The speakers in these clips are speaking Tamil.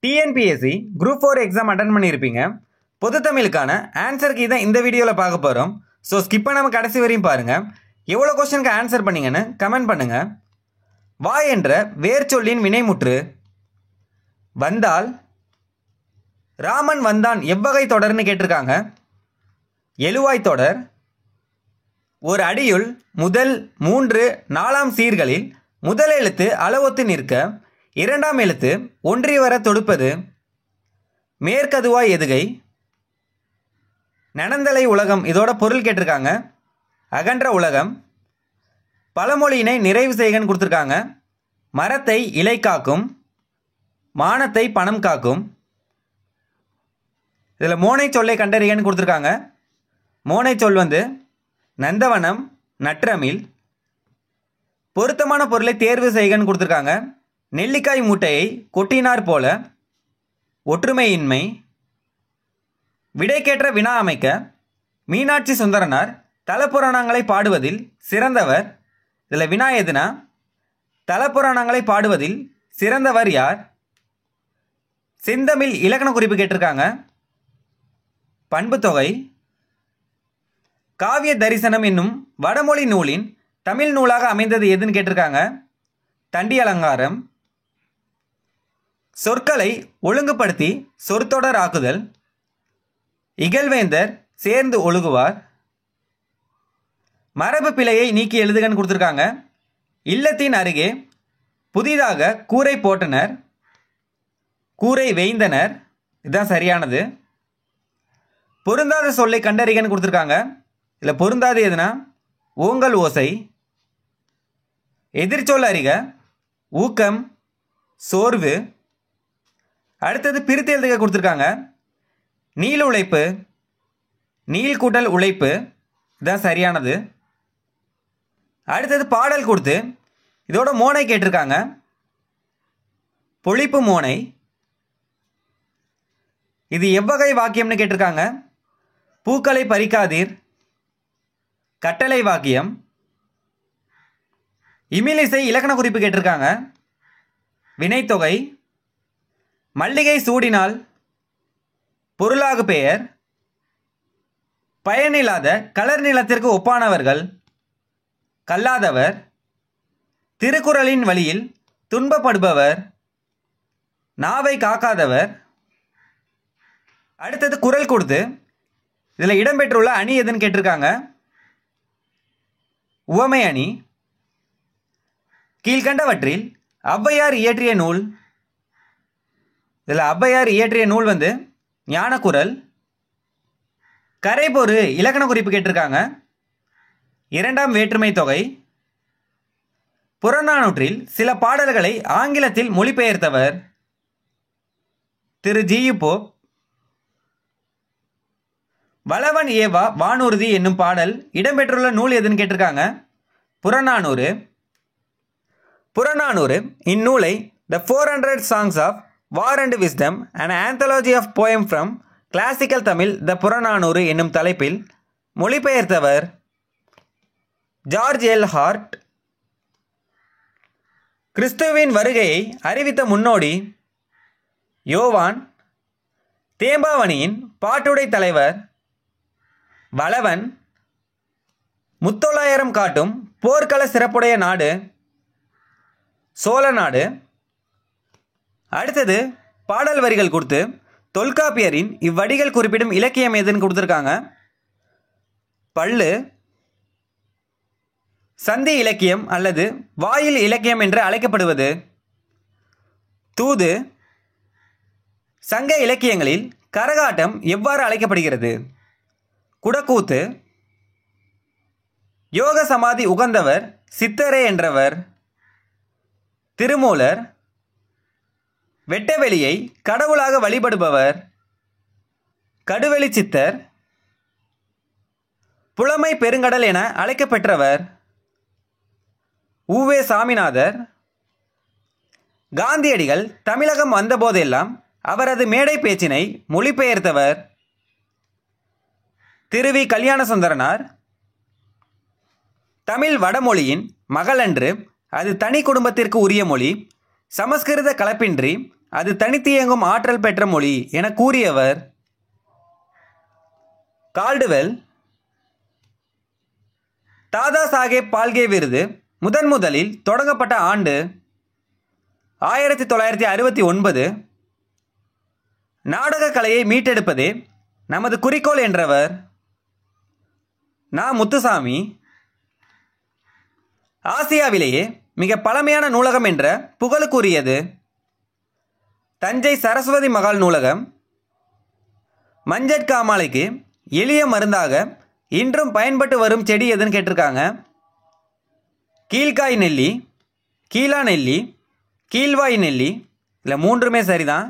டிஎன்பிஎஸ்சி குரூப் 4 எக்ஸாம் அட்டன் பண்ணியிருப்பீங்க. பொது தமிழுக்கான ஆன்சர் கீ தான் இந்த வீடியோவில் பார்க்க போகிறோம். ஸோ ஸ்கிப் பண்ணாமல் கடைசி வரையும் பாருங்கள். எவ்வளோ கொஸ்டினுக்கு ஆன்சர் பண்ணீங்கன்னு கமெண்ட் பண்ணுங்கள். வா என்ற வேர்ச்சொல்லின் வினைமுற்று. வந்தால். ராமன் வந்தான் எவ்வகை தொடர்னு கேட்டிருக்காங்க. எழுவாய் தொடர். ஒரு அடியுள் முதல் 3 4 சீர்களில் முதல் எழுத்து அளவொத்து நிற்க இரண்டாம் எழுத்து ஒன்றி வர தொடுப்பது. மேற்கதுவாய் எதுகை. நனந்தலை உலகம் இதோட பொருள் கேட்டிருக்காங்க. அகன்ற உலகம். பழமொழியினை நிறைவு செய்கன்னு கொடுத்துருக்காங்க. மரத்தை இலை காக்கும், மானத்தை பணம் காக்கும். இதில் மோனை சொல்லை கண்டறியன்னு கொடுத்துருக்காங்க. மோனை சொல் நந்தவனம், நற்றமிழ். பொருத்தமான பொருளை தேர்வு செய்கன்னு கொடுத்துருக்காங்க. நெல்லிக்காய் மூட்டையை கொட்டினார் போல. ஒற்றுமையின்மை. விடைக்கேற்ற வினா அமைக்க. மீனாட்சி சுந்தரனார் தலப்புராணங்களை பாடுவதில் சிறந்தவர். இதில் வினா எதுனா தலப்புராணங்களை பாடுவதில் சிறந்தவர் யார்? செந்தமிழ் இலக்கண குறிப்பு கேட்டிருக்காங்க. பண்புத்தொகை. காவிய தரிசனம் என்னும் வடமொழி நூலின் தமிழ் நூலாக அமைந்தது எதுன்னு கேட்டிருக்காங்க. தண்டி அலங்காரம். சொற்களை ஒழுங்குபடுத்தி சொற்தொடர் ஆக்குதல். இகழ்வேந்தர் சேர்ந்து ஒழுகுவார். மரபு பிழையை நீக்கி எழுதுகன்னு கொடுத்துருக்காங்க. இல்லத்தின் அருகே புதிதாக கூரை போட்டனர், கூரை வேய்ந்தனர். இதுதான் சரியானது. பொருந்தாத சொல்லை கண்டறிகன்னு கொடுத்துருக்காங்க. இல்லை பொருந்தாது எதுனா ஓங்கல் ஓசை. எதிர்ச்சொல் அறிக. ஊக்கம், சோர்வு. அடுத்தது பிரித்து எழுதுக கொடுத்துருக்காங்க. நீள் உழைப்பு, நீள் கூட்டல் உழைப்பு. இதுதான் சரியானது. அடுத்தது பாடல் கொடுத்து இதோட மோனை கேட்டிருக்காங்க. பொழிப்பு மோனை. இது எவ்வகை வாக்கியம்னு கேட்டிருக்காங்க. பூக்களை பறிக்காதீர். கட்டளை வாக்கியம். இமிலிசை இலக்கண குறிப்பு கேட்டிருக்காங்க. வினைத்தொகை. மல்லிகை சூடினால் பொருளாகு பெயர். பயனில்லாத கலர் நிலத்திற்கு ஒப்பானவர்கள். கல்லாதவர். திருக்குறளின் வழியில் துன்பப்படுபவர். நாவை காக்காதவர். அடுத்தது குறள் கொடுத்து இதில் இடம்பெற்றுள்ள அணி எதுன்னு கேட்டிருக்காங்க. உவமை அணி. கீழ்கண்டவற்றில் ஔவையார் இயற்றிய நூல். இதில் ஔவையார் இயற்றிய நூல் ஞானக்குறள். கரைபொரு இலக்கண குறிப்பு கேட்டிருக்காங்க. இரண்டாம் வேற்றுமை தொகை. புறநானூற்றில் சில பாடல்களை ஆங்கிலத்தில் மொழிபெயர்த்தவர். திரு ஜி.யு. போப். வளவன் ஏவா வானூர்தி என்னும் பாடல் இடம்பெற்றுள்ள நூல் எதுன்னு கேட்டிருக்காங்க. புறநானூறு. புறநானூறு இந்நூலை த 400 Songs of War and Wisdom, an anthology of poem from classical Tamil, த புறநானூறு என்னும் தலைப்பில் மொழிபெயர்த்தவர் ஜார்ஜ் எல் ஹார்ட். கிறிஸ்துவின் வருகையை அறிவித்த முன்னோடி யோவான். தேம்பாவணியின் பாட்டுடை தலைவர் வளவன். முத்தொள்ளாயிரம் காட்டும் போர்க்கள சிறப்புடைய நாடு சோழ நாடு. அடுத்தது பாடல் வரிகள் கொடுத்து தொல்காப்பியரின் இவ்வடிகள் குறிப்பிடும் இலக்கியம் எதுன்னு கொடுத்துருக்காங்க. பள்ளு. சந்தி இலக்கியம் அல்லது வாயில் இலக்கியம் என்று அழைக்கப்படுவது. தூது. சங்க இலக்கியங்களில் கரகாட்டம் எவ்வாறு அழைக்கப்படுகிறது? குடக்கூத்து. யோக சமாதி உகந்தவர் சித்தரே என்றவர். திருமூலர். வெட்டவெளியை கடவுளாக வழிபடுபவர் கடுவெளி சித்தர். புலமை பெருங்கடல் என அழைக்கப்பெற்றவர் உ.வே. சாமிநாதர். காந்தியடிகள் தமிழகம் வந்தபோதெல்லாம் அவரது மேடை பேச்சினை மொழிபெயர்த்தவர் திரு வி. கல்யாண சுந்தரனார். தமிழ் வடமொழியின் மகளன்று அது தனி குடும்பத்திற்கு உரிய மொழி. சமஸ்கிருத கலப்பின்றி அது தனித்து இயங்கும் ஆற்றல் பெற்ற மொழி என கூறியவர்? கால்டுவெல். தாதா சாஹேப் பால்கே விருது முதலில் தொடங்கப்பட்ட ஆண்டு 1969. நாடக கலையை மீட்டெடுப்பதே நமது குறிக்கோள் என்றவர்? நா. முத்துசாமி. ஆசியாவிலேயே மிக பழமையான நூலகம் என்ற புகழுக்குரியது? தஞ்சை சரஸ்வதி மகால் நூலகம். மஞ்சட்காமாலைக்கு எளிய மருந்தாக இன்றும் பயன்பட்டு வரும் செடி எதுன்னு கேட்டிருக்காங்க. கீழ்காய் நெல்லி, கீழா நெல்லி, கீழ்வாய் நெல்லி. இல்லை, மூன்றுமே சரிதான்.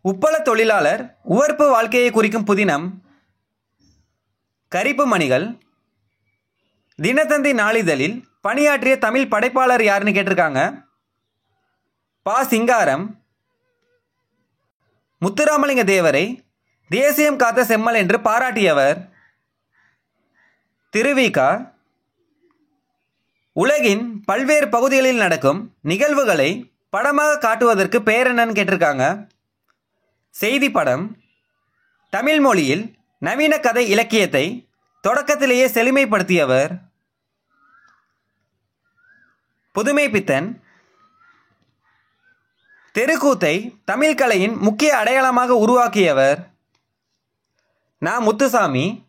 உப்பள தொழிலாளர் உவர்ப்பு வாழ்க்கையை குறிக்கும் புதினம்? கரிப்பு மணிகள். தினத்தந்தி நாளிதழில் பணியாற்றிய தமிழ் படைப்பாளர் யாருன்னு கேட்டிருக்காங்க. பா. சிங்காரம். முத்துராமலிங்க தேவரை தேசியம் காத்த செம்மல் என்று பாராட்டியவர்? திருவிக. உலகின் பல்வேறு பகுதிகளில் நடக்கும் நிகழ்வுகளை படமாக காட்டுவதற்கு பெயர் என்னன்னு கேட்டிருக்காங்க. செய்தி படம். தமிழ் மொழியில் நவீன கதை இலக்கியத்தை தொடக்கத்திலேயே செழுமைப்படுத்தியவர்? புதுமை பித்தன். தெருக்கூத்தை தமிழ் கலையின் முக்கிய அடையாளமாக உருவாக்கியவர்? நா. முத்துசாமி.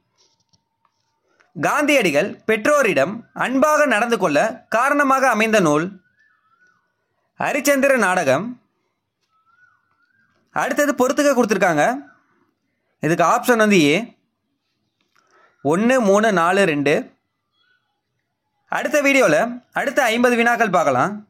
காந்தியடிகள் பெற்றோரிடம் அன்பாக நடந்து கொள்ள காரணமாக அமைந்த நூல்? ஹரிச்சந்திர நாடகம். அடுத்தது பொறுத்துக்க கொடுத்துருக்காங்க. இதுக்கு ஆப்ஷன் வந்து ஏ. 1, 3, 4, 2. அடுத்த வீடியோவில் அடுத்த 50 வினாக்கள் பார்க்கலாம்.